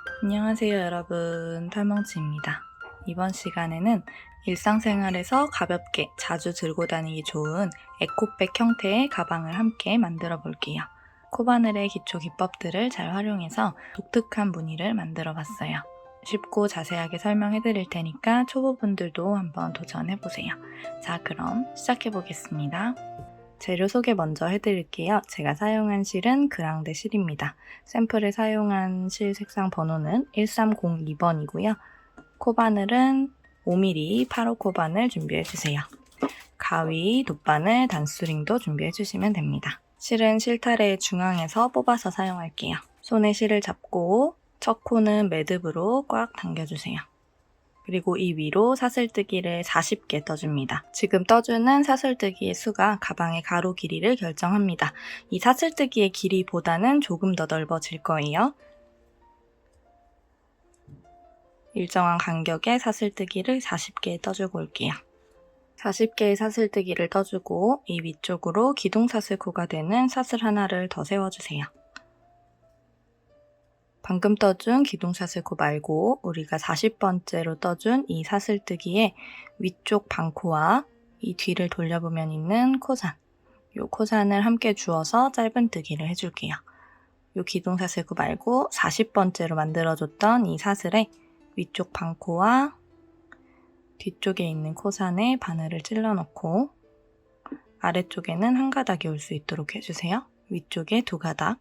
안녕하세요 여러분, 털멍치입니다. 이번 시간에는 일상생활에서 가볍게 자주 들고 다니기 좋은 에코백 형태의 가방을 함께 만들어 볼게요. 코바늘의 기초 기법들을 잘 활용해서 독특한 무늬를 만들어 봤어요. 쉽고 자세하게 설명해 드릴 테니까 초보분들도 한번 도전해 보세요. 자, 그럼 시작해 보겠습니다. 재료 소개 먼저 해드릴게요. 제가 사용한 실은 그랑데 실입니다. 샘플에 사용한 실 색상 번호는 1302번이고요. 코바늘은 5mm 8호 코바늘 준비해주세요. 가위, 돗바늘, 단수링도 준비해주시면 됩니다. 실은 실타래 중앙에서 뽑아서 사용할게요. 손에 실을 잡고 첫 코는 매듭으로 꽉 당겨주세요. 그리고 이 위로 사슬뜨기를 40개 떠줍니다. 지금 떠주는 사슬뜨기의 수가 가방의 가로 길이를 결정합니다. 이 사슬뜨기의 길이보다는 조금 더 넓어질 거예요. 일정한 간격의 사슬뜨기를 40개 떠주고 올게요. 40개의 사슬뜨기를 떠주고 이 위쪽으로 기둥사슬코가 되는 사슬 하나를 더 세워주세요. 방금 떠준 기둥사슬코 말고 우리가 40번째로 떠준 이 사슬뜨기의 위쪽 반코와 이 뒤를 돌려보면 있는 코산, 이 코산을 함께 주어서 짧은뜨기를 해줄게요. 이 기둥사슬코 말고 40번째로 만들어줬던 이 사슬의 위쪽 반코와 뒤쪽에 있는 코산에 바늘을 찔러넣고 아래쪽에는 한 가닥이 올 수 있도록 해주세요. 위쪽에 두 가닥.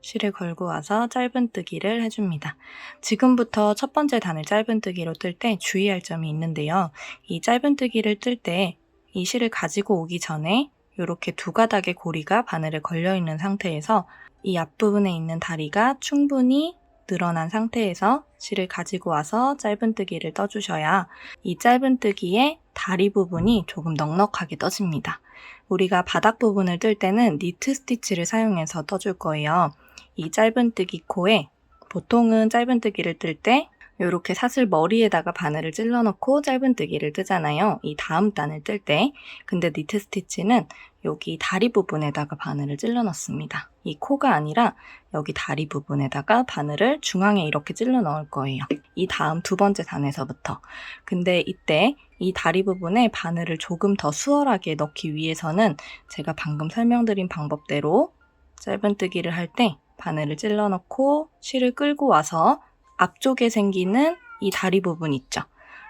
실을 걸고 와서 짧은뜨기를 해줍니다. 지금부터 첫 번째 단을 짧은뜨기로 뜰 때 주의할 점이 있는데요. 이 짧은뜨기를 뜰 때 이 실을 가지고 오기 전에 이렇게 두 가닥의 고리가 바늘에 걸려있는 상태에서 이 앞부분에 있는 다리가 충분히 늘어난 상태에서 실을 가지고 와서 짧은뜨기를 떠주셔야 이 짧은뜨기의 다리 부분이 조금 넉넉하게 떠집니다. 우리가 바닥 부분을 뜰 때는 니트 스티치를 사용해서 떠줄 거예요. 이 짧은뜨기 코에 보통은 짧은뜨기를 뜰 때 이렇게 사슬 머리에다가 바늘을 찔러넣고 짧은뜨기를 뜨잖아요. 이 다음 단을 뜰 때. 근데 니트 스티치는 여기 다리 부분에다가 바늘을 찔러넣습니다. 이 코가 아니라 여기 다리 부분에다가 바늘을 중앙에 이렇게 찔러 넣을 거예요. 이 다음 두 번째 단에서부터. 근데 이때 이 다리 부분에 바늘을 조금 더 수월하게 넣기 위해서는 제가 방금 설명드린 방법대로 짧은뜨기를 할 때 바늘을 찔러 넣고 실을 끌고 와서 앞쪽에 생기는 이 다리 부분 있죠?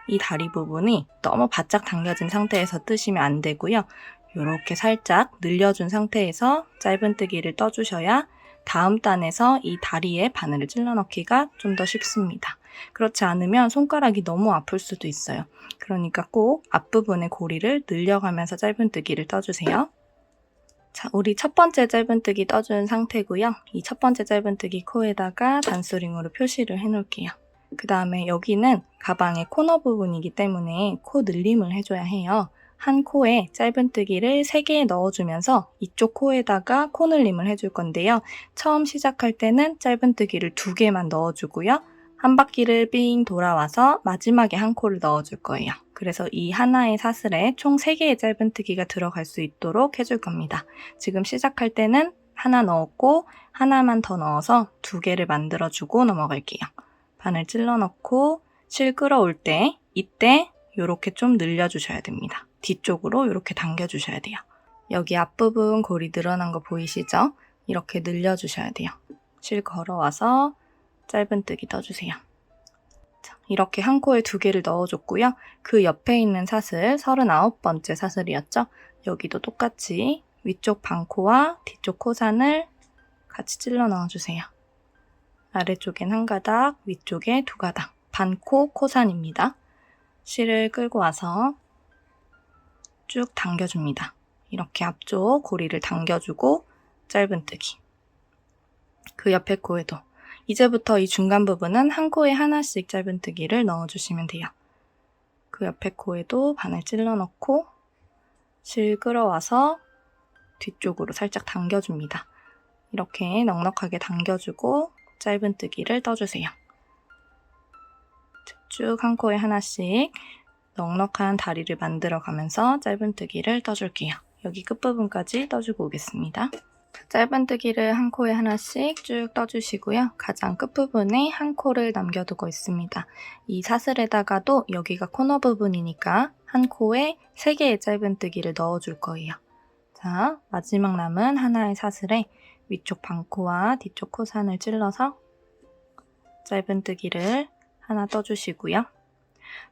이 다리 부분이 너무 바짝 당겨진 상태에서 뜨시면 안 되고요. 이렇게 살짝 늘려준 상태에서 짧은뜨기를 떠주셔야 다음 단에서 이 다리에 바늘을 찔러 넣기가 좀 더 쉽습니다. 그렇지 않으면 손가락이 너무 아플 수도 있어요. 그러니까 꼭 앞부분의 고리를 늘려가면서 짧은뜨기를 떠주세요. 자, 우리 첫 번째 짧은뜨기 떠준 상태고요. 이 첫 번째 짧은뜨기 코에다가 단수링으로 표시를 해놓을게요. 그 다음에 여기는 가방의 코너 부분이기 때문에 코 늘림을 해줘야 해요. 한 코에 짧은뜨기를 3개 넣어주면서 이쪽 코에다가 코 늘림을 해줄 건데요. 처음 시작할 때는 짧은뜨기를 2개만 넣어주고요. 한 바퀴를 삥 돌아와서 마지막에 한 코를 넣어줄 거예요. 그래서 이 하나의 사슬에 총 3개의 짧은뜨기가 들어갈 수 있도록 해줄 겁니다. 지금 시작할 때는 하나 넣었고 하나만 더 넣어서 2개를 만들어주고 넘어갈게요. 바늘 찔러 넣고 실 끌어올 때 이때 이렇게 좀 늘려주셔야 됩니다. 뒤쪽으로 이렇게 당겨주셔야 돼요. 여기 앞부분 고리 늘어난 거 보이시죠? 이렇게 늘려주셔야 돼요. 실 걸어와서 짧은뜨기 떠주세요. 자, 이렇게 한 코에 2개를 넣어줬고요. 그 옆에 있는 사슬, 39번째 사슬이었죠? 여기도 똑같이 위쪽 반코와 뒤쪽 코산을 같이 찔러 넣어주세요. 아래쪽엔 한 가닥, 위쪽에 2가닥. 반코 코산입니다. 실을 끌고 와서 쭉 당겨줍니다. 이렇게 앞쪽 고리를 당겨주고 짧은뜨기. 그 옆에 코에도. 이제부터 이 중간 부분은 한 코에 하나씩 짧은뜨기를 넣어주시면 돼요. 그 옆에 코에도 바늘 찔러 넣고 실 끌어와서 뒤쪽으로 살짝 당겨줍니다. 이렇게 넉넉하게 당겨주고 짧은뜨기를 떠주세요. 쭉 한 코에 하나씩 넉넉한 다리를 만들어 가면서 짧은뜨기를 떠줄게요. 여기 끝부분까지 떠주고 오겠습니다. 짧은뜨기를 한 코에 하나씩 쭉 떠주시고요. 가장 끝부분에 한 코를 남겨두고 있습니다. 이 사슬에다가도 여기가 코너 부분이니까 한 코에 3개의 짧은뜨기를 넣어줄 거예요. 자, 마지막 남은 하나의 사슬에 위쪽 반코와 뒤쪽 코산을 찔러서 짧은뜨기를 하나 떠주시고요.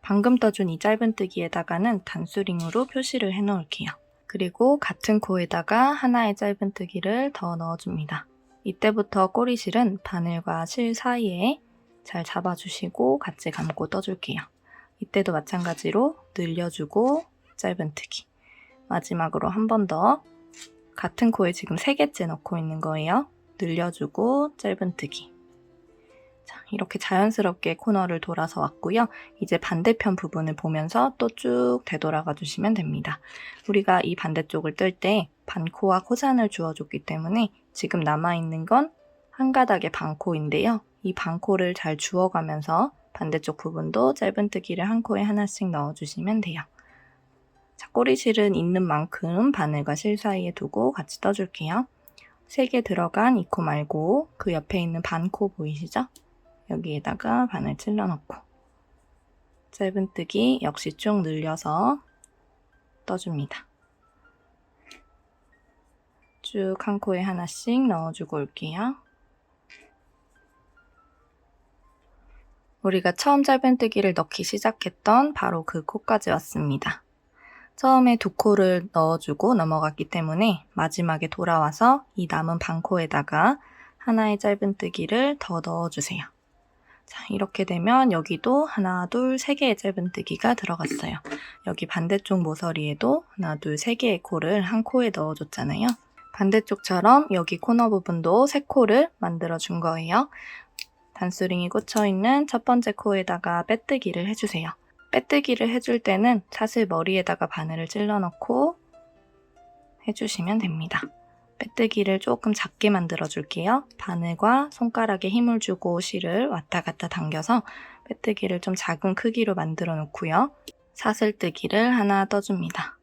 방금 떠준 이 짧은뜨기에다가는 단수링으로 표시를 해놓을게요. 그리고 같은 코에다가 하나의 짧은뜨기를 더 넣어줍니다. 이때부터 꼬리실은 바늘과 실 사이에 잘 잡아주시고 같이 감고 떠줄게요. 이때도 마찬가지로 늘려주고 짧은뜨기. 마지막으로 한 번 더 같은 코에 지금 3개째 넣고 있는 거예요. 늘려주고 짧은뜨기. 자, 이렇게 자연스럽게 코너를 돌아서 왔고요. 이제 반대편 부분을 보면서 또 쭉 되돌아가 주시면 됩니다. 우리가 이 반대쪽을 뜰 때 반코와 코산을 주어줬기 때문에 지금 남아있는 건 한 가닥의 반코인데요. 이 반코를 잘 주워가면서 반대쪽 부분도 짧은뜨기를 한 코에 하나씩 넣어주시면 돼요. 자, 꼬리실은 있는 만큼 바늘과 실 사이에 두고 같이 떠줄게요. 3개 들어간 이 코 말고 그 옆에 있는 반코 보이시죠? 여기에다가 바늘 찔러 넣고 짧은뜨기 역시 쭉 늘려서 떠줍니다. 쭉 한 코에 하나씩 넣어주고 올게요. 우리가 처음 짧은뜨기를 넣기 시작했던 바로 그 코까지 왔습니다. 처음에 2코를 넣어주고 넘어갔기 때문에 마지막에 돌아와서 이 남은 반코에다가 하나의 짧은뜨기를 더 넣어주세요. 자, 이렇게 되면 여기도 하나, 둘, 3개의 짧은뜨기가 들어갔어요. 여기 반대쪽 모서리에도 하나, 둘, 3개의 코를 한 코에 넣어줬잖아요. 반대쪽처럼 여기 코너 부분도 3코를 만들어준 거예요. 단수링이 꽂혀있는 첫 번째 코에다가 빼뜨기를 해주세요. 빼뜨기를 해줄 때는 사슬 머리에다가 바늘을 찔러 넣고 해주시면 됩니다. 빼뜨기를 조금 작게 만들어 줄게요. 바늘과 손가락에 힘을 주고 실을 왔다 갔다 당겨서 빼뜨기를 좀 작은 크기로 만들어 놓고요. 사슬뜨기를 하나 떠줍니다.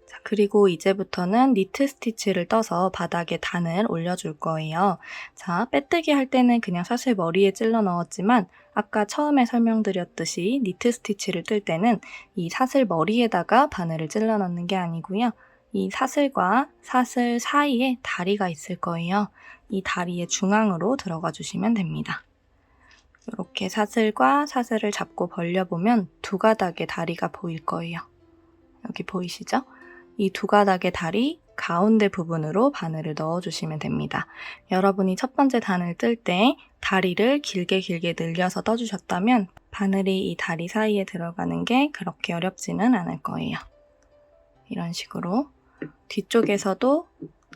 자, 그리고 이제부터는 니트 스티치를 떠서 바닥에 단을 올려줄 거예요. 자, 빼뜨기 할 때는 그냥 사슬 머리에 찔러 넣었지만 아까 처음에 설명드렸듯이 니트 스티치를 뜰 때는 이 사슬 머리에다가 바늘을 찔러 넣는 게 아니고요. 이 사슬과 사슬 사이에 다리가 있을 거예요. 이 다리의 중앙으로 들어가 주시면 됩니다. 이렇게 사슬과 사슬을 잡고 벌려보면 2가닥의 다리가 보일 거예요. 여기 보이시죠? 이 2가닥의 다리 가운데 부분으로 바늘을 넣어주시면 됩니다. 여러분이 첫 번째 단을 뜰 때 다리를 길게 늘려서 떠주셨다면 바늘이 이 다리 사이에 들어가는 게 그렇게 어렵지는 않을 거예요. 이런 식으로 뒤쪽에서도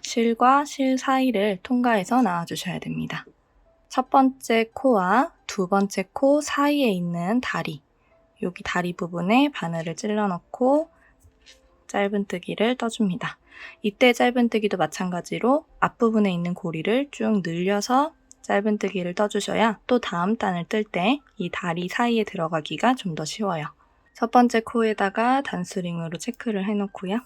실과 실 사이를 통과해서 나와주셔야 됩니다. 첫 번째 코와 두 번째 코 사이에 있는 다리, 여기 다리 부분에 바늘을 찔러 넣고 짧은뜨기를 떠줍니다. 이때 짧은뜨기도 마찬가지로 앞부분에 있는 고리를 쭉 늘려서 짧은뜨기를 떠주셔야 또 다음 단을 뜰 때 이 다리 사이에 들어가기가 좀 더 쉬워요. 첫 번째 코에다가 단수링으로 체크를 해놓고요.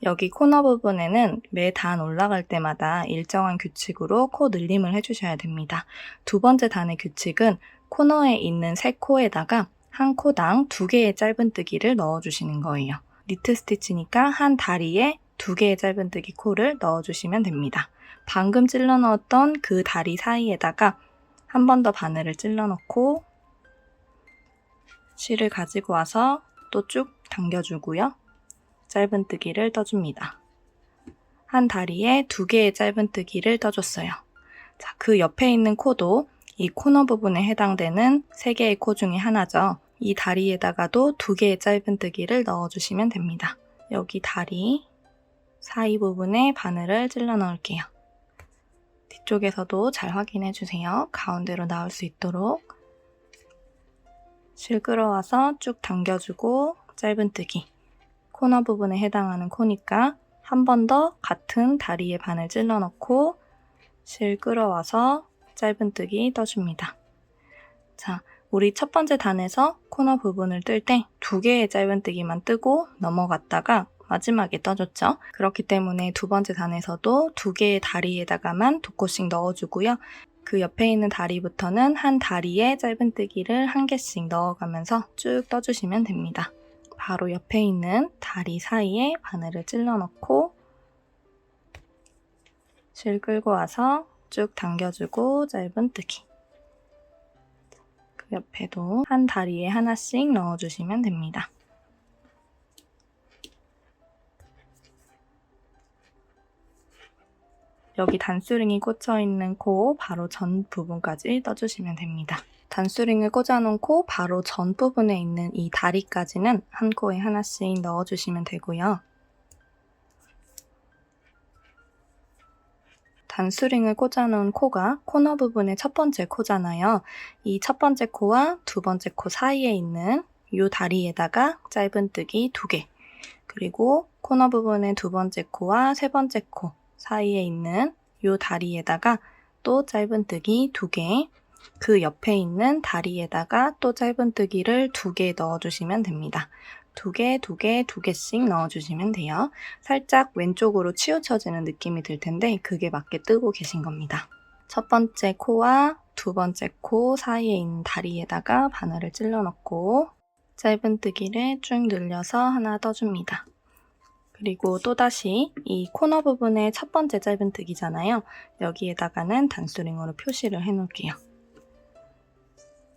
여기 코너 부분에는 매 단 올라갈 때마다 일정한 규칙으로 코 늘림을 해주셔야 됩니다. 두 번째 단의 규칙은 코너에 있는 3코에다가 한 코당 2개의 짧은뜨기를 넣어주시는 거예요. 니트 스티치니까 한 다리에 2개의 짧은뜨기 코를 넣어주시면 됩니다. 방금 찔러 넣었던 그 다리 사이에다가 한 번 더 바늘을 찔러 넣고 실을 가지고 와서 또 쭉 당겨주고요. 짧은뜨기를 떠줍니다. 한 다리에 2개의 짧은뜨기를 떠줬어요. 자, 그 옆에 있는 코도 이 코너 부분에 해당되는 3개의 코 중에 하나죠. 이 다리에다가도 2개의 짧은뜨기를 넣어주시면 됩니다. 여기 다리 사이 부분에 바늘을 찔러 넣을게요. 뒤쪽에서도 잘 확인해주세요. 가운데로 나올 수 있도록 실 끌어와서 쭉 당겨주고 짧은뜨기. 코너 부분에 해당하는 코니까 한 번 더 같은 다리에 바늘 찔러 넣고 실 끌어와서 짧은뜨기 떠줍니다. 자, 우리 첫 번째 단에서 코너 부분을 뜰 때 2개의 짧은뜨기만 뜨고 넘어갔다가 마지막에 떠줬죠. 그렇기 때문에 두 번째 단에서도 두 개의 다리에다가만 두 코씩 넣어주고요. 그 옆에 있는 다리부터는 한 다리에 짧은뜨기를 한 개씩 넣어가면서 쭉 떠주시면 됩니다. 바로 옆에 있는 다리 사이에 바늘을 찔러 넣고 실 끌고 와서 쭉 당겨주고 짧은뜨기. 그 옆에도 한 다리에 하나씩 넣어주시면 됩니다. 여기 단수링이 꽂혀있는 코 바로 전 부분까지 떠주시면 됩니다. 단수링을 꽂아놓고 바로 전 부분에 있는 이 다리까지는 한 코에 하나씩 넣어주시면 되고요. 단수링을 꽂아놓은 코가 코너 부분의 첫 번째 코잖아요. 이 첫 번째 코와 두 번째 코 사이에 있는 이 다리에다가 짧은뜨기 2개, 그리고 코너 부분의 두 번째 코와 세 번째 코 사이에 있는 이 다리에다가 또 짧은뜨기 2개, 그 옆에 있는 다리에다가 또 짧은뜨기를 2개 넣어주시면 됩니다. 2개, 2개, 2개씩 넣어주시면 돼요. 살짝 왼쪽으로 치우쳐지는 느낌이 들 텐데 그게 맞게 뜨고 계신 겁니다. 첫 번째 코와 두 번째 코 사이에 있는 다리에다가 바늘을 찔러 넣고 짧은뜨기를 쭉 늘려서 하나 떠줍니다. 그리고 또다시 이 코너 부분의 첫 번째 짧은뜨기잖아요. 여기에다가는 단수링으로 표시를 해놓을게요.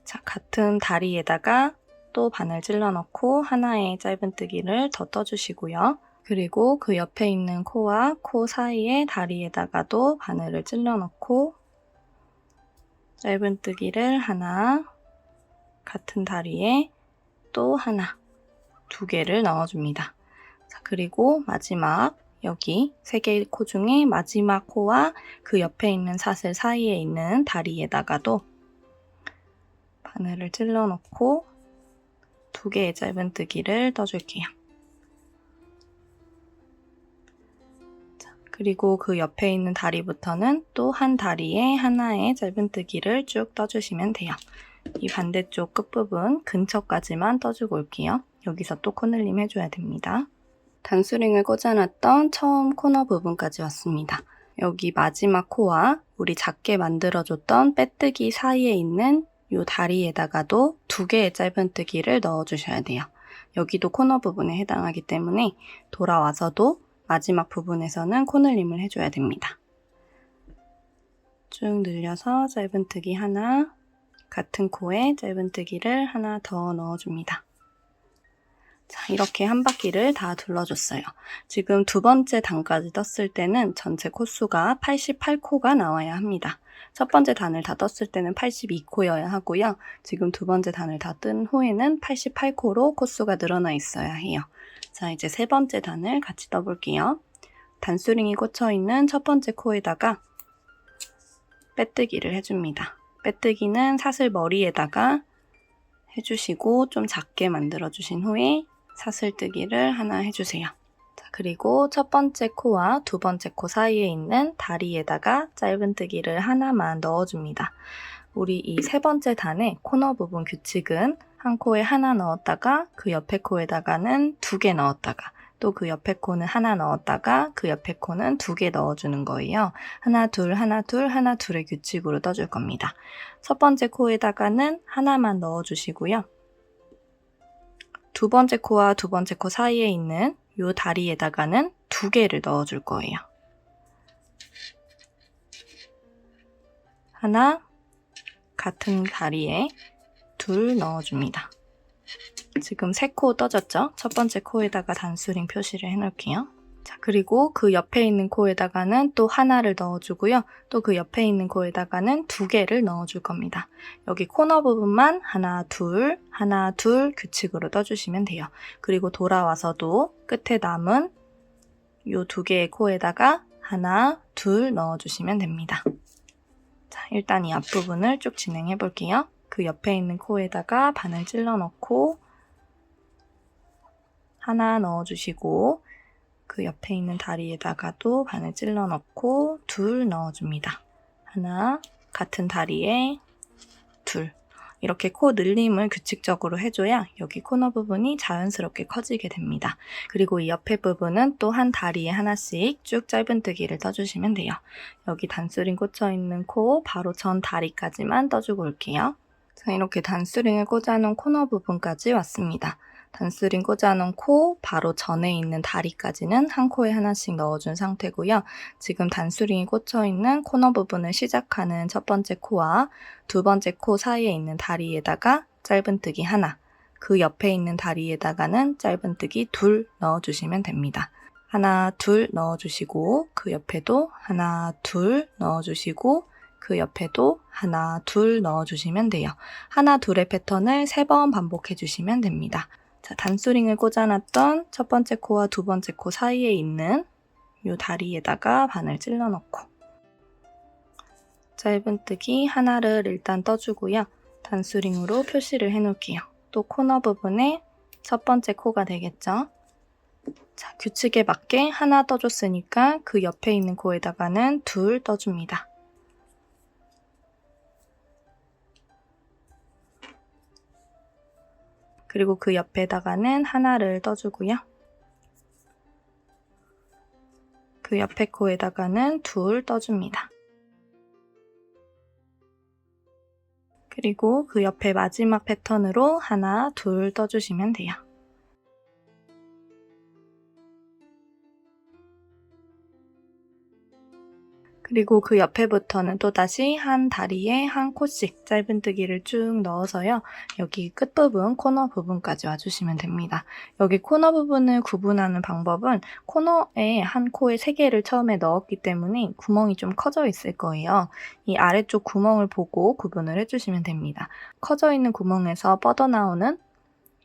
자, 같은 다리에다가 또 바늘 찔러 넣고 하나의 짧은뜨기를 더 떠주시고요. 그리고 그 옆에 있는 코와 코 사이의 다리에다가도 바늘을 찔러 넣고 짧은뜨기를 하나, 같은 다리에 또 하나, 2개를 넣어줍니다. 자, 그리고 마지막 여기 3개의 코 중에 마지막 코와 그 옆에 있는 사슬 사이에 있는 다리에다가도 바늘을 찔러 넣고 2개의 짧은뜨기를 떠줄게요. 자, 그리고 그 옆에 있는 다리부터는 또 한 다리에 하나의 짧은뜨기를 쭉 떠주시면 돼요. 이 반대쪽 끝부분 근처까지만 떠주고 올게요. 여기서 또 코늘림 해줘야 됩니다. 단수링을 꽂아놨던 처음 코너 부분까지 왔습니다. 여기 마지막 코와 우리 작게 만들어줬던 빼뜨기 사이에 있는 이 다리에다가도 2개의 짧은뜨기를 넣어주셔야 돼요. 여기도 코너 부분에 해당하기 때문에 돌아와서도 마지막 부분에서는 코늘림을 해줘야 됩니다. 쭉 늘려서 짧은뜨기 하나, 같은 코에 짧은뜨기를 하나 더 넣어줍니다. 자, 이렇게 한 바퀴를 다 둘러줬어요. 지금 두 번째 단까지 떴을 때는 전체 코수가 88코가 나와야 합니다. 첫 번째 단을 다 떴을 때는 82코여야 하고요. 지금 두 번째 단을 다 뜬 후에는 88코로 코수가 늘어나 있어야 해요. 자, 이제 세 번째 단을 같이 떠볼게요. 단수링이 꽂혀있는 첫 번째 코에다가 빼뜨기를 해줍니다. 빼뜨기는 사슬 머리에다가 해주시고 좀 작게 만들어주신 후에 사슬뜨기를 하나 해주세요. 자, 그리고 첫 번째 코와 두 번째 코 사이에 있는 다리에다가 짧은뜨기를 하나만 넣어줍니다. 우리 이 세 번째 단의 코너 부분 규칙은 한 코에 하나 넣었다가 그 옆에 코에다가는 2개 넣었다가 또 그 옆에 코는 하나 넣었다가 그 옆에 코는 2개 넣어주는 거예요. 하나 둘 하나 둘 하나 둘의 규칙으로 떠줄 겁니다. 첫 번째 코에다가는 하나만 넣어주시고요. 두 번째 코와 두 번째 코 사이에 있는 이 다리에다가는 2개를 넣어줄 거예요. 하나, 같은 다리에 2 넣어줍니다. 지금 3코 떠졌죠? 첫 번째 코에다가 단수링 표시를 해놓을게요. 자, 그리고 그 옆에 있는 코에다가는 또 하나를 넣어주고요. 또 그 옆에 있는 코에다가는 2개를 넣어줄 겁니다. 여기 코너 부분만 하나, 둘 규칙으로 떠주시면 돼요. 그리고 돌아와서도 끝에 남은 이 2개의 코에다가 하나, 둘 넣어주시면 됩니다. 자, 일단 이 앞부분을 쭉 진행해 볼게요. 그 옆에 있는 코에다가 바늘 찔러 넣고 하나 넣어주시고 그 옆에 있는 다리에다가도 바늘 찔러 넣고 2 넣어줍니다. 하나, 같은 다리에 2. 이렇게 코 늘림을 규칙적으로 해줘야 여기 코너 부분이 자연스럽게 커지게 됩니다. 그리고 이 옆에 부분은 또 한 다리에 하나씩 쭉 짧은뜨기를 떠주시면 돼요. 여기 단수링 꽂혀있는 코 바로 전 다리까지만 떠주고 올게요. 자, 이렇게 단수링을 꽂아놓은 코너 부분까지 왔습니다. 단수링 꽂아놓은 코 바로 전에 있는 다리까지는 한 코에 하나씩 넣어준 상태고요. 지금 단수링이 꽂혀있는 코너 부분을 시작하는 첫 번째 코와 두 번째 코 사이에 있는 다리에다가 짧은뜨기 하나, 그 옆에 있는 다리에다가는 짧은뜨기 둘 넣어주시면 됩니다. 하나, 둘 넣어주시고 그 옆에도 하나, 둘 넣어주시고 그 옆에도 하나, 둘 넣어주시면 돼요. 하나, 둘의 패턴을 3번 반복해주시면 됩니다. 자, 단수링을 꽂아놨던 첫 번째 코와 두 번째 코 사이에 있는 이 다리에다가 바늘 찔러 넣고 짧은뜨기 하나를 일단 떠주고요. 단수링으로 표시를 해놓을게요. 또 코너 부분에 첫 번째 코가 되겠죠. 자, 규칙에 맞게 하나 떠줬으니까 그 옆에 있는 코에다가는 둘 떠줍니다. 그리고 그 옆에다가는 하나를 떠주고요. 그 옆에 코에다가는 둘 떠줍니다. 그리고 그 옆에 마지막 패턴으로 하나, 둘 떠주시면 돼요. 그리고 그 옆에부터는 또다시 한 다리에 한 코씩 짧은뜨기를 쭉 넣어서요. 여기 끝부분, 코너 부분까지 와주시면 됩니다. 여기 코너 부분을 구분하는 방법은 코너에 한 코에 3개를 처음에 넣었기 때문에 구멍이 좀 커져 있을 거예요. 이 아래쪽 구멍을 보고 구분을 해주시면 됩니다. 커져 있는 구멍에서 뻗어나오는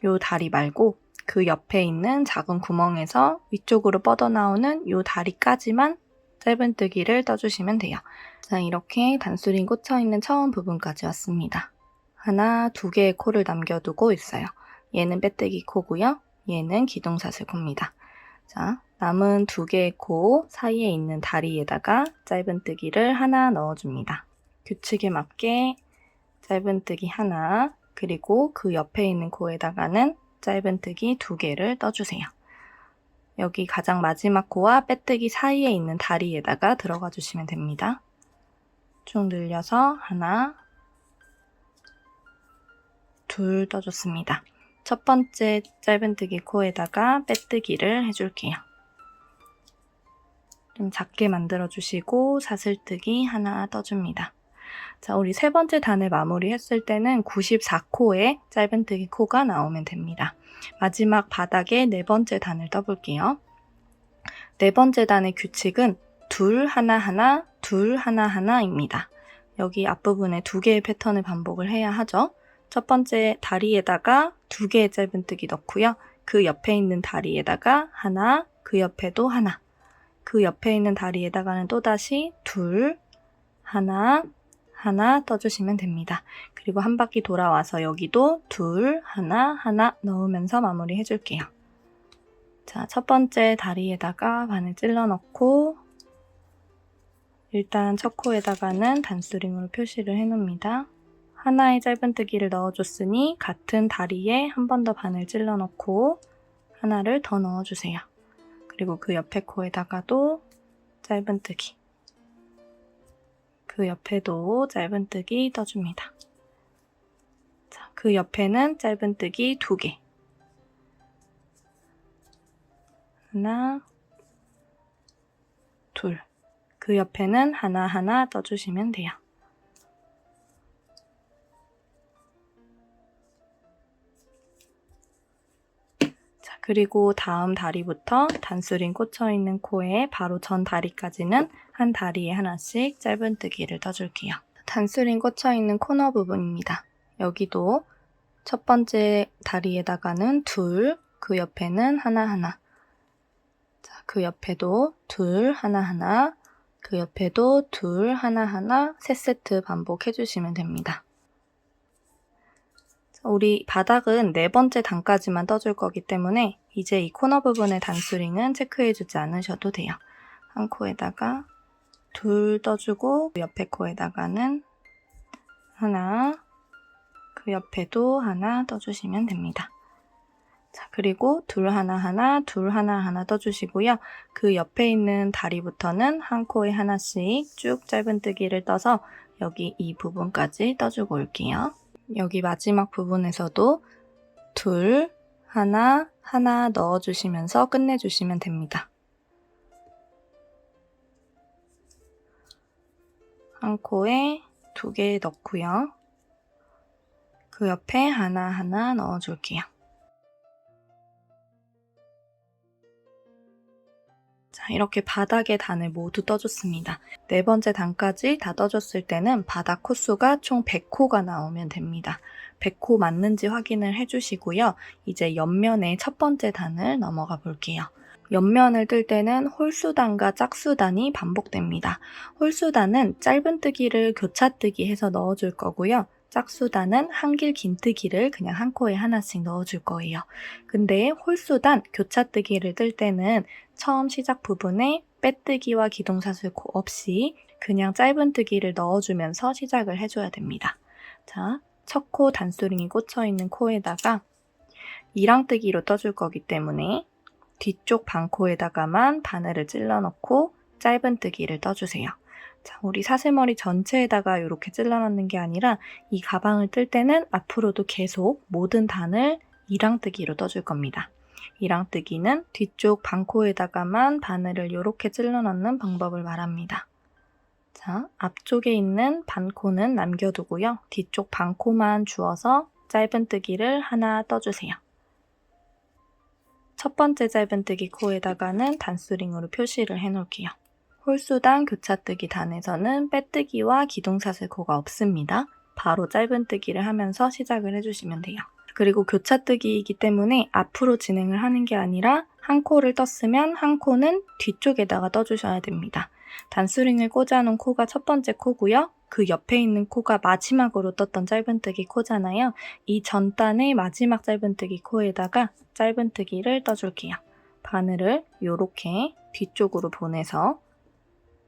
이 다리 말고 그 옆에 있는 작은 구멍에서 위쪽으로 뻗어나오는 이 다리까지만 짧은뜨기를 떠주시면 돼요. 자, 이렇게 단수링 꽂혀있는 처음 부분까지 왔습니다. 하나, 2개의 코를 남겨두고 있어요. 얘는 빼뜨기 코고요. 얘는 기둥사슬 코입니다. 자, 남은 2개의 코 사이에 있는 다리에다가 짧은뜨기를 하나 넣어줍니다. 규칙에 맞게 짧은뜨기 하나, 그리고 그 옆에 있는 코에다가는 짧은뜨기 2개를 떠주세요. 여기 가장 마지막 코와 빼뜨기 사이에 있는 다리에다가 들어가 주시면 됩니다. 쭉 늘려서 하나, 둘 떠줬습니다. 첫 번째 짧은뜨기 코에다가 빼뜨기를 해줄게요. 좀 작게 만들어주시고 사슬뜨기 하나 떠줍니다. 자, 우리 세 번째 단을 마무리했을 때는 94코에 짧은뜨기 코가 나오면 됩니다. 마지막 바닥에 네 번째 단을 떠볼게요. 네 번째 단의 규칙은 둘 하나 하나, 둘 하나 하나입니다. 여기 앞부분에 2개의 패턴을 반복을 해야 하죠. 첫 번째 다리에다가 2개의 짧은뜨기 넣고요. 그 옆에 있는 다리에다가 하나, 그 옆에도 하나, 그 옆에 있는 다리에다가는 또다시 둘, 하나, 하나 떠주시면 됩니다. 그리고 한 바퀴 돌아와서 여기도 둘, 하나, 하나 넣으면서 마무리 해줄게요. 자, 첫 번째 다리에다가 바늘 찔러 넣고 일단 첫 코에다가는 단수링으로 표시를 해놓습니다. 하나의 짧은뜨기를 넣어줬으니 같은 다리에 한 번 더 바늘 찔러 넣고 하나를 더 넣어주세요. 그리고 그 옆에 코에다가도 짧은뜨기, 그 옆에도 짧은뜨기 떠줍니다. 자, 그 옆에는 짧은뜨기 2개. 하나, 둘. 그 옆에는 하나하나 떠주시면 돼요. 자, 그리고 다음 다리부터 단수링 꽂혀있는 코에 바로 전 다리까지는 한 다리에 하나씩 짧은뜨기를 떠줄게요. 단수링 꽂혀있는 코너 부분입니다. 여기도 첫 번째 다리에다가는 둘, 그 옆에는 하나하나. 자, 그 옆에도 둘, 하나하나. 그 옆에도 둘, 하나하나 3세트 반복해주시면 됩니다. 우리 바닥은 네 번째 단까지만 떠줄 거기 때문에 이제 이 코너 부분의 단수링은 체크해주지 않으셔도 돼요. 한 코에다가 둘 떠주고 옆에 코에다가는 하나, 그 옆에도 하나 떠주시면 됩니다. 자, 그리고 둘 하나하나, 둘 하나하나 떠주시고요. 그 옆에 있는 다리부터는 한 코에 하나씩 쭉 짧은뜨기를 떠서 여기 이 부분까지 떠주고 올게요. 여기 마지막 부분에서도 둘, 하나, 하나 넣어주시면서 끝내주시면 됩니다. 한 코에 2개 넣고요. 그 옆에 하나하나 넣어줄게요. 자, 이렇게 바닥에 단을 모두 떠줬습니다. 4번째 단까지 다 떠줬을 때는 바닥 코수가 총 100코가 나오면 됩니다. 100코 맞는지 확인을 해주시고요. 이제 옆면에 첫 번째 단을 넘어가 볼게요. 옆면을 뜰 때는 홀수단과 짝수단이 반복됩니다. 홀수단은 짧은뜨기를 교차뜨기 해서 넣어줄 거고요. 짝수단은 한길 긴뜨기를 그냥 한 코에 하나씩 넣어줄 거예요. 근데 홀수단, 교차뜨기를 뜰 때는 처음 시작 부분에 빼뜨기와 기둥사슬코 없이 그냥 짧은뜨기를 넣어주면서 시작을 해줘야 됩니다. 자, 첫 코 단수링이 꽂혀있는 코에다가 이랑뜨기로 떠줄 거기 때문에 뒤쪽 반코에다가만 바늘을 찔러 넣고 짧은뜨기를 떠주세요. 자, 우리 사슬머리 전체에다가 이렇게 찔러 넣는 게 아니라 이 가방을 뜰 때는 앞으로도 계속 모든 단을 이랑뜨기로 떠줄 겁니다. 이랑뜨기는 뒤쪽 반코에다가만 바늘을 이렇게 찔러 넣는 방법을 말합니다. 자, 앞쪽에 있는 반코는 남겨두고요. 뒤쪽 반코만 주어서 짧은뜨기를 하나 떠주세요. 첫 번째 짧은뜨기 코에다가는 단수링으로 표시를 해놓을게요. 홀수단 교차뜨기 단에서는 빼뜨기와 기둥사슬코가 없습니다. 바로 짧은뜨기를 하면서 시작을 해주시면 돼요. 그리고 교차뜨기이기 때문에 앞으로 진행을 하는 게 아니라 한 코를 떴으면 한 코는 뒤쪽에다가 떠주셔야 됩니다. 단수링을 꽂아놓은 코가 첫 번째 코고요. 그 옆에 있는 코가 마지막으로 떴던 짧은뜨기 코잖아요. 이 전 단의 마지막 짧은뜨기 코에다가 짧은뜨기를 떠줄게요. 바늘을 이렇게 뒤쪽으로 보내서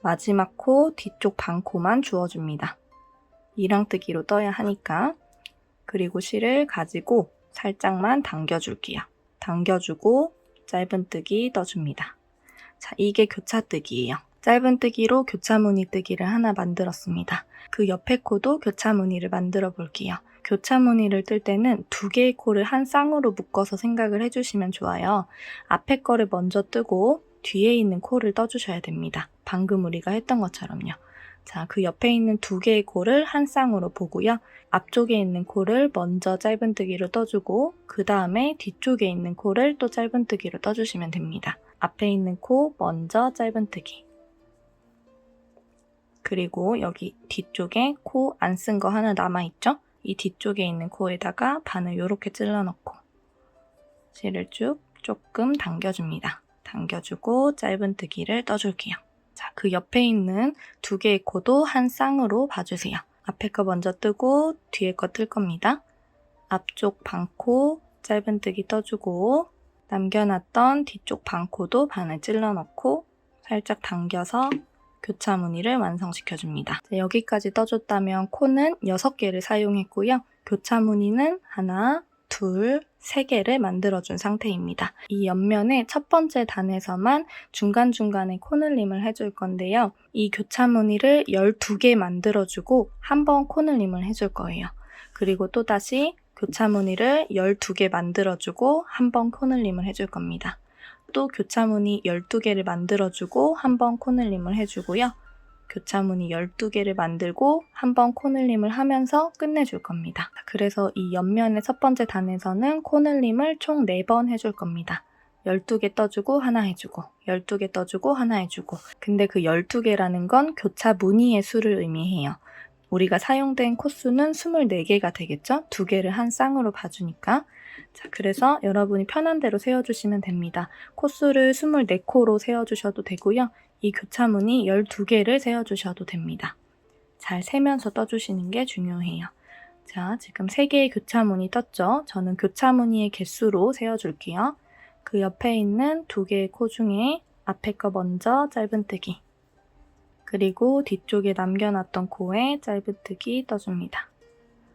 마지막 코 뒤쪽 반코만 주워줍니다. 이랑뜨기로 떠야 하니까. 그리고 실을 가지고 살짝만 당겨줄게요. 당겨주고 짧은뜨기 떠줍니다. 자, 이게 교차뜨기예요. 짧은뜨기로 교차무늬 뜨기를 하나 만들었습니다. 그 옆에 코도 교차무늬를 만들어 볼게요. 교차무늬를 뜰 때는 2개의 코를 한 쌍으로 묶어서 생각을 해주시면 좋아요. 앞에 거를 먼저 뜨고 뒤에 있는 코를 떠주셔야 됩니다. 방금 우리가 했던 것처럼요. 자, 그 옆에 있는 2개의 코를 한 쌍으로 보고요. 앞쪽에 있는 코를 먼저 짧은뜨기로 떠주고 그 다음에 뒤쪽에 있는 코를 또 짧은뜨기로 떠주시면 됩니다. 앞에 있는 코 먼저 짧은뜨기. 그리고 여기 뒤쪽에 코 안 쓴 거 하나 남아있죠? 이 뒤쪽에 있는 코에다가 바늘 이렇게 찔러 넣고 실을 쭉 조금 당겨줍니다. 당겨주고 짧은뜨기를 떠줄게요. 자, 그 옆에 있는 2개의 코도 한 쌍으로 봐주세요. 앞에 거 먼저 뜨고 뒤에 거 뜰 겁니다. 앞쪽 반코 짧은뜨기 떠주고 남겨놨던 뒤쪽 반코도 바늘 찔러 넣고 살짝 당겨서 교차무늬를 완성시켜줍니다. 자, 여기까지 떠줬다면 코는 6개를 사용했고요. 교차무늬는 하나, 둘, 3개를 만들어준 상태입니다. 이 옆면의 첫 번째 단에서만 중간중간에 코늘림을 해줄 건데요. 이 교차무늬를 12개 만들어주고 한 번 코늘림을 해줄 거예요. 그리고 또다시 교차무늬를 12개 만들어주고 한 번 코늘림을 해줄 겁니다. 또 교차무늬 12개를 만들어주고 한 번 코늘림을 해주고요. 교차무늬 12개를 만들고 한 번 코늘림을 하면서 끝내줄 겁니다. 그래서 이 옆면의 첫 번째 단에서는 코늘림을 총 4번 해줄 겁니다. 12개 떠주고 하나 해주고 12개 떠주고 하나 해주고. 근데 그 12개라는 건 교차 무늬의 수를 의미해요. 우리가 사용된 코수는 24개가 되겠죠? 2개를 한 쌍으로 봐주니까. 자, 그래서 여러분이 편한 대로 세워주시면 됩니다. 코수를 24코로 세워주셔도 되고요. 이 교차무늬 12개를 세워주셔도 됩니다. 잘 세면서 떠주시는 게 중요해요. 자, 지금 3개의 교차무늬 떴죠? 저는 교차무늬의 개수로 세워줄게요. 그 옆에 있는 2개의 코 중에 앞에 거 먼저 짧은뜨기. 그리고 뒤쪽에 남겨놨던 코에 짧은뜨기 떠줍니다.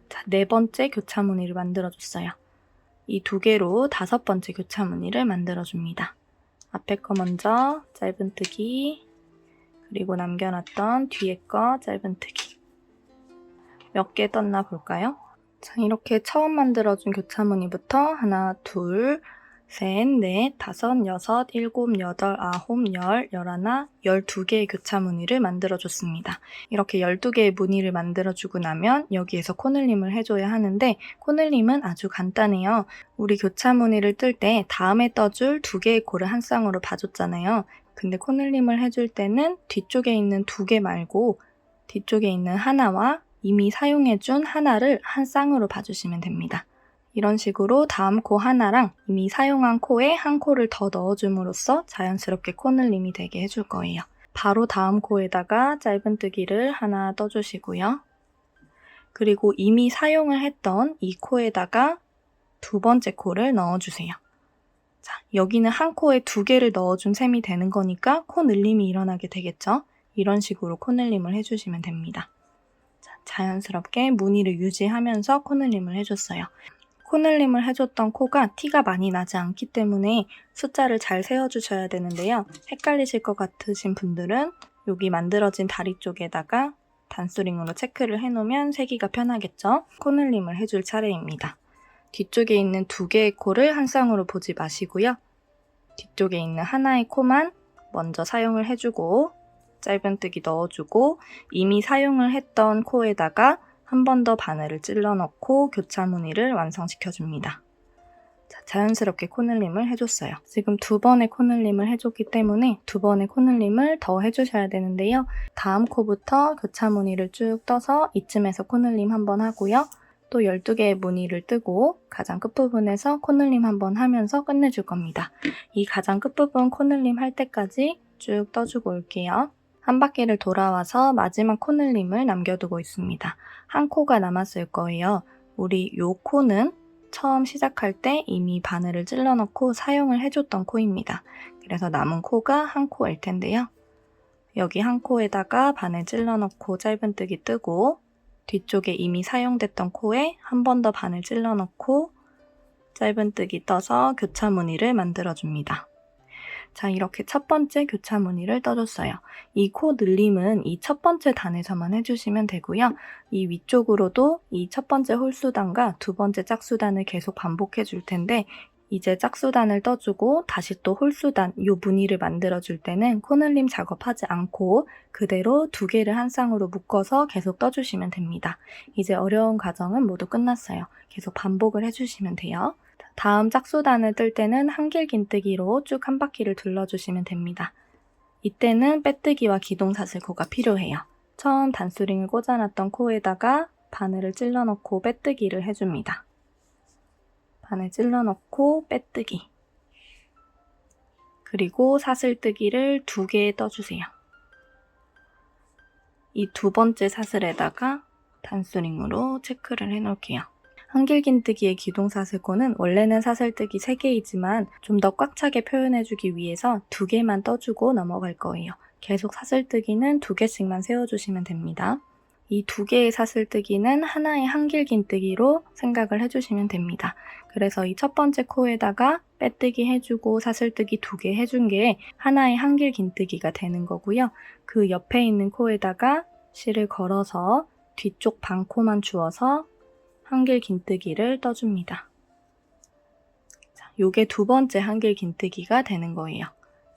자, 자, 4번째 교차무늬를 만들어줬어요. 이 2개로 5번째 교차무늬를 만들어줍니다. 앞에 거 먼저 짧은뜨기, 그리고 남겨놨던 뒤에 거 짧은뜨기. 몇 개 떴나 볼까요? 자, 이렇게 처음 만들어준 교차무늬부터 하나, 둘, 셋, 넷, 다섯, 여섯, 일곱, 여덟, 아홉, 열, 열하나, 12개의 교차무늬를 만들어줬습니다. 이렇게 12개의 무늬를 만들어주고 나면 여기에서 코늘림을 해줘야 하는데 코늘림은 아주 간단해요. 우리 교차무늬를 뜰 때 다음에 떠줄 2개의 코를 한 쌍으로 봐줬잖아요. 근데 코늘림을 해줄 때는 뒤쪽에 있는 2개 말고 뒤쪽에 있는 하나와 이미 사용해준 하나를 한 쌍으로 봐주시면 됩니다. 이런 식으로 다음 코 하나랑 이미 사용한 코에 한 코를 더 넣어줌으로써 자연스럽게 코늘림이 되게 해줄 거예요. 바로 다음 코에다가 짧은뜨기를 하나 떠주시고요. 그리고 이미 사용을 했던 이 코에다가 2번째 코를 넣어주세요. 자, 여기는 한 코에 2개를 넣어준 셈이 되는 거니까 코늘림이 일어나게 되겠죠? 이런 식으로 코늘림을 해주시면 됩니다. 자, 자연스럽게 무늬를 유지하면서 코늘림을 해줬어요. 코늘림을 해줬던 코가 티가 많이 나지 않기 때문에 숫자를 잘 세워주셔야 되는데요. 헷갈리실 것 같으신 분들은 여기 만들어진 다리 쪽에다가 단수링으로 체크를 해놓으면 세기가 편하겠죠? 코늘림을 해줄 차례입니다. 뒤쪽에 있는 2개의 코를 한 쌍으로 보지 마시고요. 뒤쪽에 있는 하나의 코만 먼저 사용을 해주고 짧은뜨기 넣어주고 이미 사용을 했던 코에다가 한 번 더 바늘을 찔러 넣고 교차무늬를 완성시켜줍니다. 자, 자연스럽게 코늘림을 해줬어요. 지금 2번의 코늘림을 해줬기 때문에 2번의 코늘림을 더 해주셔야 되는데요. 다음 코부터 교차무늬를 쭉 떠서 이쯤에서 코늘림 한번 하고요. 또 12개의 무늬를 뜨고 가장 끝부분에서 코늘림 한번 하면서 끝내줄 겁니다. 이 가장 끝부분 코늘림 할 때까지 쭉 떠주고 올게요. 한 바퀴를 돌아와서 마지막 코늘림을 남겨두고 있습니다. 한 코가 남았을 거예요. 우리 요 코는 처음 시작할 때 이미 바늘을 찔러 넣고 사용을 해줬던 코입니다. 그래서 남은 코가 한 코일 텐데요. 여기 한 코에다가 바늘 찔러 넣고 짧은뜨기 뜨고 뒤쪽에 이미 사용됐던 코에 한 번 더 바늘 찔러 넣고 짧은뜨기 떠서 교차무늬를 만들어줍니다. 자, 이렇게 첫 번째 교차무늬를 떠줬어요. 이 코 늘림은 이 첫 번째 단에서만 해주시면 되고요. 이 위쪽으로도 이 첫 번째 홀수단과 2번째 짝수단을 계속 반복해 줄 텐데 이제 짝수단을 떠주고 다시 또 홀수단, 이 무늬를 만들어줄 때는 코늘림 작업하지 않고 그대로 2개를 한 쌍으로 묶어서 계속 떠주시면 됩니다. 이제 어려운 과정은 모두 끝났어요. 계속 반복을 해주시면 돼요. 다음 짝수단을 뜰 때는 한길긴뜨기로 쭉 한 바퀴를 둘러주시면 됩니다. 이때는 빼뜨기와 기동사슬코가 필요해요. 처음 단수링을 꽂아놨던 코에다가 바늘을 찔러 넣고 빼뜨기를 해줍니다. 바늘 찔러 넣고 빼뜨기. 그리고 사슬뜨기를 2개 떠주세요. 이 2번째 사슬에다가 단수링으로 체크를 해놓을게요. 한길긴뜨기의 기동사슬코는 원래는 사슬뜨기 3개이지만 좀 더 꽉 차게 표현해주기 위해서 2개만 떠주고 넘어갈 거예요. 계속 사슬뜨기는 2개씩만 세워주시면 됩니다. 이 2개의 사슬뜨기는 하나의 한길긴뜨기로 생각을 해주시면 됩니다. 그래서 이 첫 번째 코에다가 빼뜨기 해주고 사슬뜨기 2개 해준 게 하나의 한길긴뜨기가 되는 거고요. 그 옆에 있는 코에다가 실을 걸어서 뒤쪽 반코만 주어서 한길긴뜨기를 떠줍니다. 자, 요게 2번째 한길긴뜨기가 되는 거예요.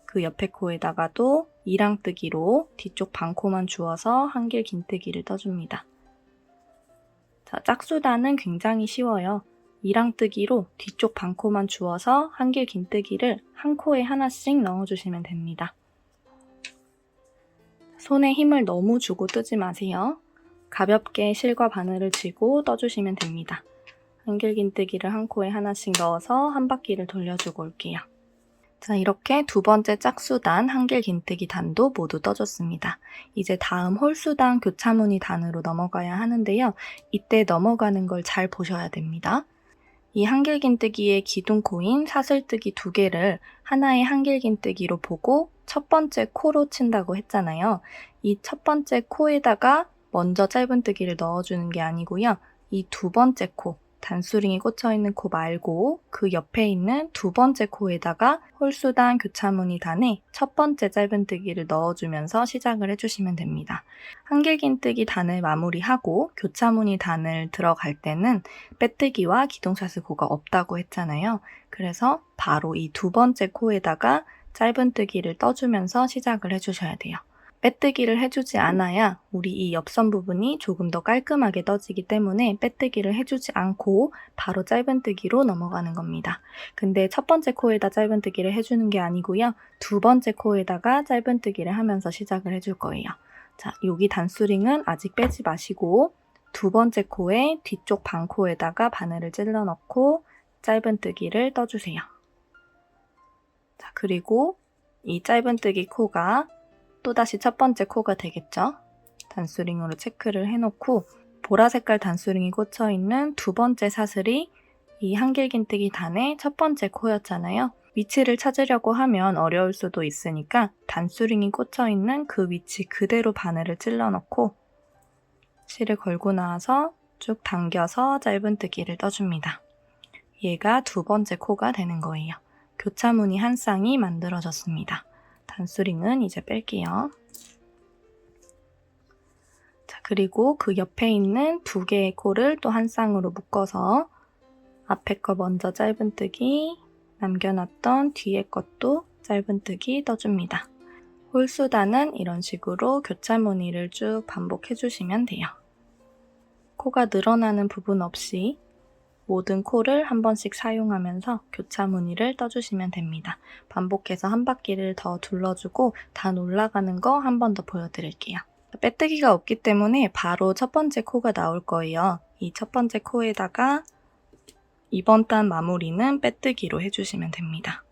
그 옆에 코에다가도 이랑뜨기로 뒤쪽 반코만 주어서 한길긴뜨기를 떠줍니다. 자, 짝수단은 굉장히 쉬워요. 이랑뜨기로 뒤쪽 반코만 주어서 한길긴뜨기를 한 코에 하나씩 넣어주시면 됩니다. 손에 힘을 너무 주고 뜨지 마세요. 가볍게 실과 바늘을 쥐고 떠주시면 됩니다. 한길긴뜨기를 한 코에 하나씩 넣어서 한 바퀴를 돌려주고 올게요. 자, 이렇게 2번째 짝수단 한길긴뜨기 단도 모두 떠줬습니다. 이제 다음 홀수단 교차무늬 단으로 넘어가야 하는데요. 이때 넘어가는 걸 잘 보셔야 됩니다. 이 한길긴뜨기의 기둥코인 사슬뜨기 2개를 하나의 한길긴뜨기로 보고 첫 번째 코로 친다고 했잖아요. 이 첫 번째 코에다가 먼저 짧은뜨기를 넣어주는 게 아니고요. 이 두 번째 코, 단수링이 꽂혀있는 코 말고 그 옆에 있는 두 번째 코에다가 홀수단, 교차무늬 단에 첫 번째 짧은뜨기를 넣어주면서 시작을 해주시면 됩니다. 한길긴뜨기 단을 마무리하고 교차무늬 단을 들어갈 때는 빼뜨기와 기둥사슬코가 없다고 했잖아요. 그래서 바로 이 두 번째 코에다가 짧은뜨기를 떠주면서 시작을 해주셔야 돼요. 빼뜨기를 해주지 않아야 우리 이 옆선 부분이 조금 더 깔끔하게 떠지기 때문에 빼뜨기를 해주지 않고 바로 짧은뜨기로 넘어가는 겁니다. 근데 첫 번째 코에다 짧은뜨기를 해주는 게 아니고요. 두 번째 코에다가 짧은뜨기를 하면서 시작을 해줄 거예요. 자, 여기 단수링은 아직 빼지 마시고 두 번째 코에 뒤쪽 반코에다가 바늘을 찔러 넣고 짧은뜨기를 떠주세요. 자, 그리고 이 짧은뜨기 코가 또다시 첫 번째 코가 되겠죠? 단수링으로 체크를 해놓고 보라 색깔 단수링이 꽂혀있는 두 번째 사슬이 이 한길긴뜨기 단의 첫 번째 코였잖아요. 위치를 찾으려고 하면 어려울 수도 있으니까 단수링이 꽂혀있는 그 위치 그대로 바늘을 찔러 넣고 실을 걸고 나와서 쭉 당겨서 짧은뜨기를 떠줍니다. 얘가 두 번째 코가 되는 거예요. 교차무늬 한 쌍이 만들어졌습니다. 단수링은 이제 뺄게요. 자, 그리고 그 옆에 있는 두 개의 코를 또 한 쌍으로 묶어서 앞에 거 먼저 짧은뜨기, 남겨놨던 뒤에 것도 짧은뜨기 떠줍니다. 홀수단은 이런 식으로 교차무늬를 쭉 반복해주시면 돼요. 코가 늘어나는 부분 없이 모든 코를 한 번씩 사용하면서 교차무늬를 떠주시면 됩니다. 반복해서 한 바퀴를 더 둘러주고 단 올라가는 거 한 번 더 보여드릴게요. 빼뜨기가 없기 때문에 바로 첫 번째 코가 나올 거예요. 이 첫 번째 코에다가 이번 단 마무리는 빼뜨기로 해주시면 됩니다.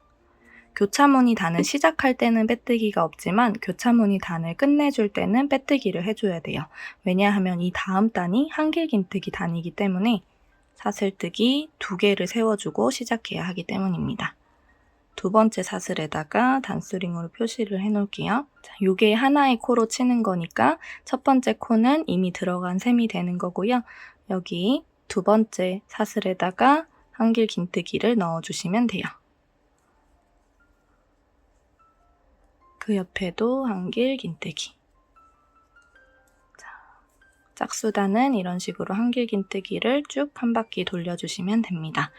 교차무늬 단을 시작할 때는 빼뜨기가 없지만 교차무늬 단을 끝내줄 때는 빼뜨기를 해줘야 돼요. 왜냐하면 이 다음 단이 한길긴뜨기 단이기 때문에 사슬뜨기 두 개를 세워주고 시작해야 하기 때문입니다. 두 번째 사슬에다가 단수링으로 표시를 해놓을게요. 자, 요게 하나의 코로 치는 거니까 첫 번째 코는 이미 들어간 셈이 되는 거고요. 여기 두 번째 사슬에다가 한길긴뜨기를 넣어주시면 돼요. 그 옆에도 한길긴뜨기. 짝수단은 이런 식으로 한길긴뜨기를 쭉 한 바퀴 돌려주시면 됩니다.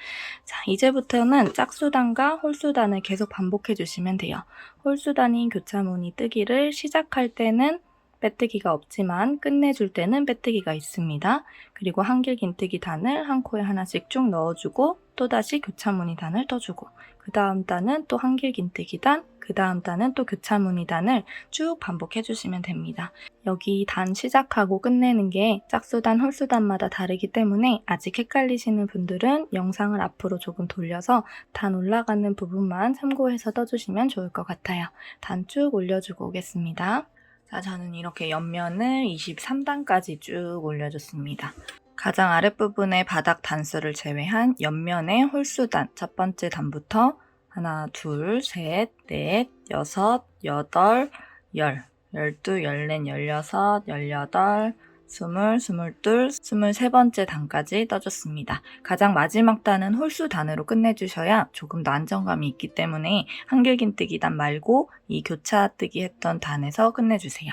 자, 이제부터는 짝수단과 홀수단을 계속 반복해주시면 돼요. 홀수단인 교차무늬 뜨기를 시작할 때는 빼뜨기가 없지만 끝내줄 때는 빼뜨기가 있습니다. 그리고 한길긴뜨기 단을 한 코에 하나씩 쭉 넣어주고 또다시 교차무늬 단을 떠주고 그 다음 단은 또 한길긴뜨기 단, 그 다음 단은 또 교차무늬 단을 쭉 반복해주시면 됩니다. 여기 단 시작하고 끝내는 게 짝수단, 홀수단마다 다르기 때문에 아직 헷갈리시는 분들은 영상을 앞으로 조금 돌려서 단 올라가는 부분만 참고해서 떠주시면 좋을 것 같아요. 단 쭉 올려주고 오겠습니다. 자, 저는 이렇게 옆면을 23단까지 쭉 올려줬습니다. 가장 아랫부분의 바닥 단수를 제외한 옆면의 홀수단 첫 번째 단부터 하나, 둘, 셋, 넷, 여섯, 여덟, 열, 열두, 열넷, 열여섯, 열여덟, 스물, 스물둘, 스물세 번째 단까지 떠줬습니다. 가장 마지막 단은 홀수 단으로 끝내주셔야 조금 더 안정감이 있기 때문에 한길긴뜨기 단 말고 이 교차뜨기 했던 단에서 끝내주세요.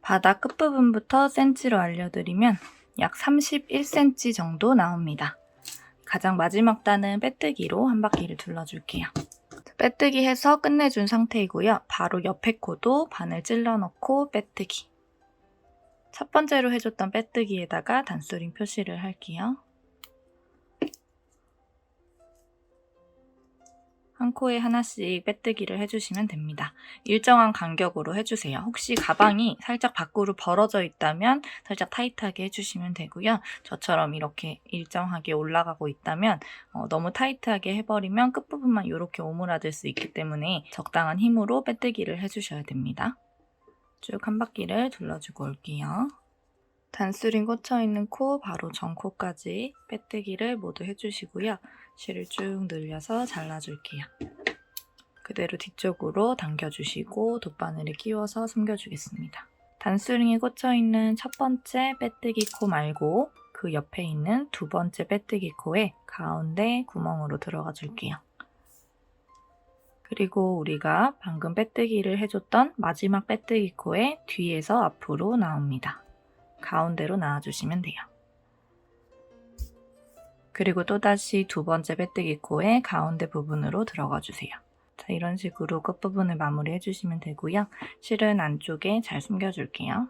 바닥 끝부분부터 센치로 알려드리면 약 31cm 정도 나옵니다. 가장 마지막 단은 빼뜨기로 한 바퀴를 둘러줄게요. 빼뜨기 해서 끝내준 상태이고요. 바로 옆에 코도 바늘 찔러 넣고 빼뜨기. 첫 번째로 해줬던 빼뜨기에다가 단수링 표시를 할게요. 한 코에 하나씩 빼뜨기를 해주시면 됩니다. 일정한 간격으로 해주세요. 혹시 가방이 살짝 밖으로 벌어져 있다면 살짝 타이트하게 해주시면 되고요. 저처럼 이렇게 일정하게 올라가고 있다면 너무 타이트하게 해버리면 끝부분만 이렇게 오므라들 수 있기 때문에 적당한 힘으로 빼뜨기를 해주셔야 됩니다. 쭉 한 바퀴를 둘러주고 올게요. 단수링 꽂혀있는 코 바로 전 코까지 빼뜨기를 모두 해주시고요. 실을 쭉 늘려서 잘라줄게요. 그대로 뒤쪽으로 당겨주시고 돗바늘에 끼워서 숨겨주겠습니다. 단수링이 꽂혀있는 첫 번째 빼뜨기 코 말고 그 옆에 있는 두 번째 빼뜨기 코에 가운데 구멍으로 들어가 줄게요. 그리고 우리가 방금 빼뜨기를 해줬던 마지막 빼뜨기 코에 뒤에서 앞으로 나옵니다. 가운데로 나와주시면 돼요. 그리고 또다시 두 번째 빼뜨기 코에 가운데 부분으로 들어가 주세요. 자, 이런 식으로 끝부분을 마무리 해주시면 되고요. 실은 안쪽에 잘 숨겨줄게요.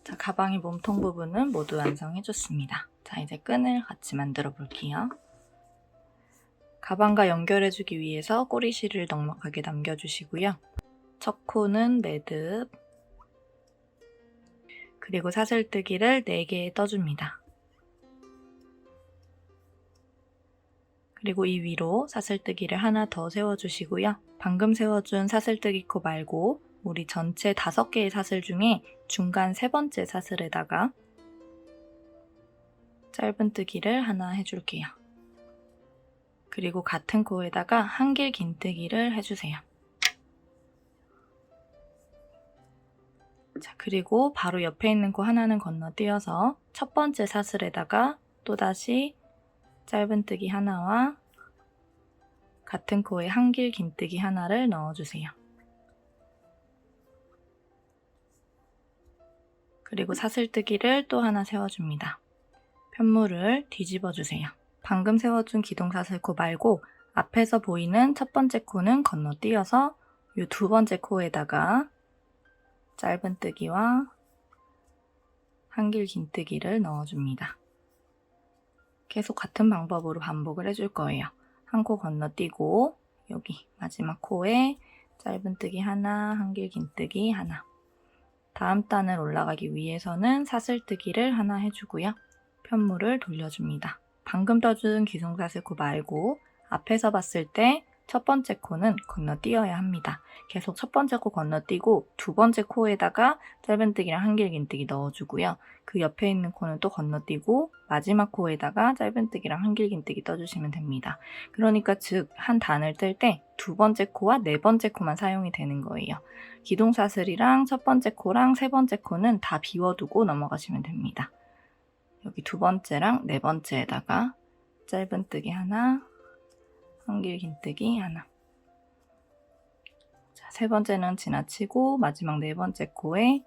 자, 가방의 몸통 부분은 모두 완성해줬습니다. 자, 이제 끈을 같이 만들어 볼게요. 가방과 연결해주기 위해서 꼬리실을 넉넉하게 남겨주시고요. 첫 코는 매듭, 그리고 사슬뜨기를 4개 떠줍니다. 그리고 이 위로 사슬뜨기를 하나 더 세워주시고요. 방금 세워준 사슬뜨기 코 말고 우리 전체 5개의 사슬 중에 중간 세 번째 사슬에다가 짧은뜨기를 하나 해줄게요. 그리고 같은 코에다가 한길 긴뜨기를 해주세요. 자, 그리고 바로 옆에 있는 코 하나는 건너뛰어서 첫 번째 사슬에다가 또다시 짧은뜨기 하나와 같은 코에 한길 긴뜨기 하나를 넣어주세요. 그리고 사슬뜨기를 또 하나 세워줍니다. 편물을 뒤집어주세요. 방금 세워준 기둥사슬코 말고 앞에서 보이는 첫 번째 코는 건너뛰어서 이 두 번째 코에다가 짧은뜨기와 한길 긴뜨기를 넣어줍니다. 계속 같은 방법으로 반복을 해줄 거예요. 한 코 건너뛰고 여기 마지막 코에 짧은뜨기 하나, 한길 긴뜨기 하나. 다음 단을 올라가기 위해서는 사슬뜨기를 하나 해주고요. 편물을 돌려줍니다. 방금 떠준 기둥사슬코 말고 앞에서 봤을 때 첫 번째 코는 건너뛰어야 합니다. 계속 첫 번째 코 건너뛰고 두 번째 코에다가 짧은뜨기랑 한길 긴뜨기 넣어주고요. 그 옆에 있는 코는 또 건너뛰고 마지막 코에다가 짧은뜨기랑 한길 긴뜨기 떠주시면 됩니다. 그러니까 즉 한 단을 뜰 때 두 번째 코와 네 번째 코만 사용이 되는 거예요. 기둥사슬이랑 첫 번째 코랑 세 번째 코는 다 비워두고 넘어가시면 됩니다. 여기 두 번째랑 네 번째에다가 짧은뜨기 하나, 한길 긴뜨기 하나. 자, 세 번째는 지나치고 마지막 네 번째 코에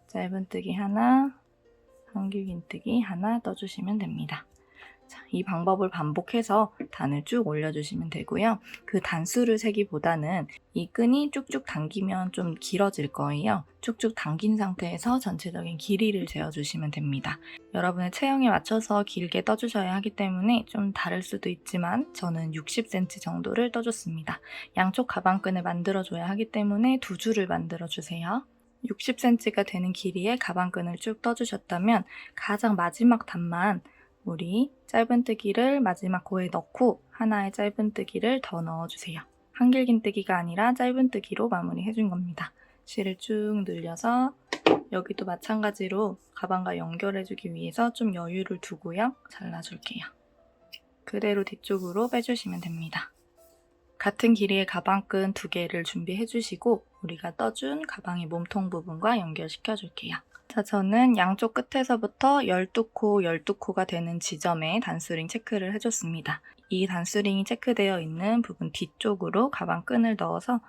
짧은뜨기 하나, 한길 긴뜨기 하나 떠주시면 됩니다. 자, 이 방법을 반복해서 단을 쭉 올려주시면 되고요. 그 단수를 세기보다는 이 끈이 쭉쭉 당기면 좀 길어질 거예요. 쭉쭉 당긴 상태에서 전체적인 길이를 재어주시면 됩니다. 여러분의 체형에 맞춰서 길게 떠주셔야 하기 때문에 좀 다를 수도 있지만 저는 60cm 정도를 떠줬습니다. 양쪽 가방끈을 만들어줘야 하기 때문에 두 줄을 만들어주세요. 60cm가 되는 길이의 가방끈을 쭉 떠주셨다면 가장 마지막 단만 우리 짧은뜨기를 마지막 코에 넣고 하나의 짧은뜨기를 더 넣어주세요. 한길 긴뜨기가 아니라 짧은뜨기로 마무리해준 겁니다. 실을 쭉 늘려서 여기도 마찬가지로 가방과 연결해주기 위해서 좀 여유를 두고요. 잘라줄게요. 그대로 뒤쪽으로 빼주시면 됩니다. 같은 길이의 가방끈 2개를 준비해주시고 우리가 떠준 가방의 몸통 부분과 연결시켜줄게요. 자, 저는 양쪽 끝에서부터 12코, 12코가 되는 지점에 단수링 체크를 해줬습니다. 이 단수링이 체크되어 있는 부분 뒤쪽으로 가방끈을 넣어서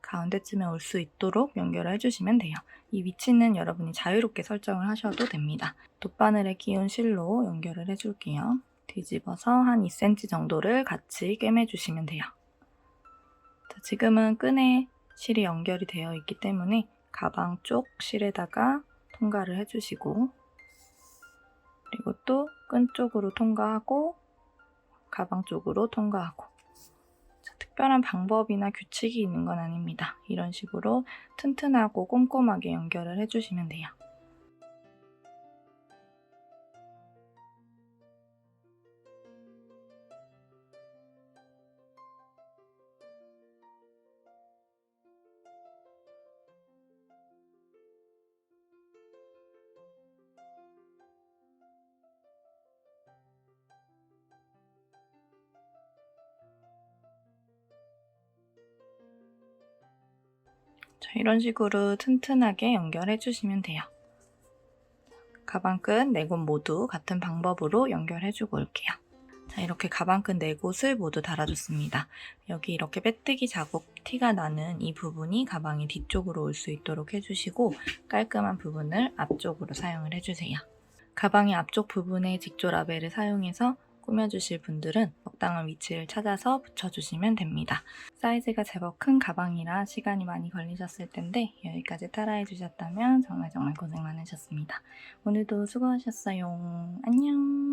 가운데쯤에 올 수 있도록 연결을 해주시면 돼요. 이 위치는 여러분이 자유롭게 설정을 하셔도 됩니다. 돗바늘에 끼운 실로 연결을 해줄게요. 뒤집어서 한 2cm 정도를 같이 꿰매주시면 돼요. 자, 지금은 끈에 실이 연결이 되어 있기 때문에 가방 쪽 실에다가 통과를 해주시고 그리고 또 끈 쪽으로 통과하고 가방 쪽으로 통과하고 자, 특별한 방법이나 규칙이 있는 건 아닙니다. 이런 식으로 튼튼하고 꼼꼼하게 연결을 해주시면 돼요. 자, 이런 식으로 튼튼하게 연결해 주시면 돼요. 가방끈 4곳 모두 같은 방법으로 연결해주고 올게요. 자, 이렇게 가방끈 4곳을 모두 달아줬습니다. 여기 이렇게 빼뜨기 자국 티가 나는 이 부분이 가방의 뒤쪽으로 올 수 있도록 해주시고 깔끔한 부분을 앞쪽으로 사용을 해주세요. 가방의 앞쪽 부분에 직조 라벨을 사용해서 꾸며주실 분들은 적당한 위치를 찾아서 붙여주시면 됩니다. 사이즈가 제법 큰 가방이라 시간이 많이 걸리셨을 텐데 여기까지 따라해 주셨다면 정말 고생 많으셨습니다. 오늘도 수고하셨어요. 안녕.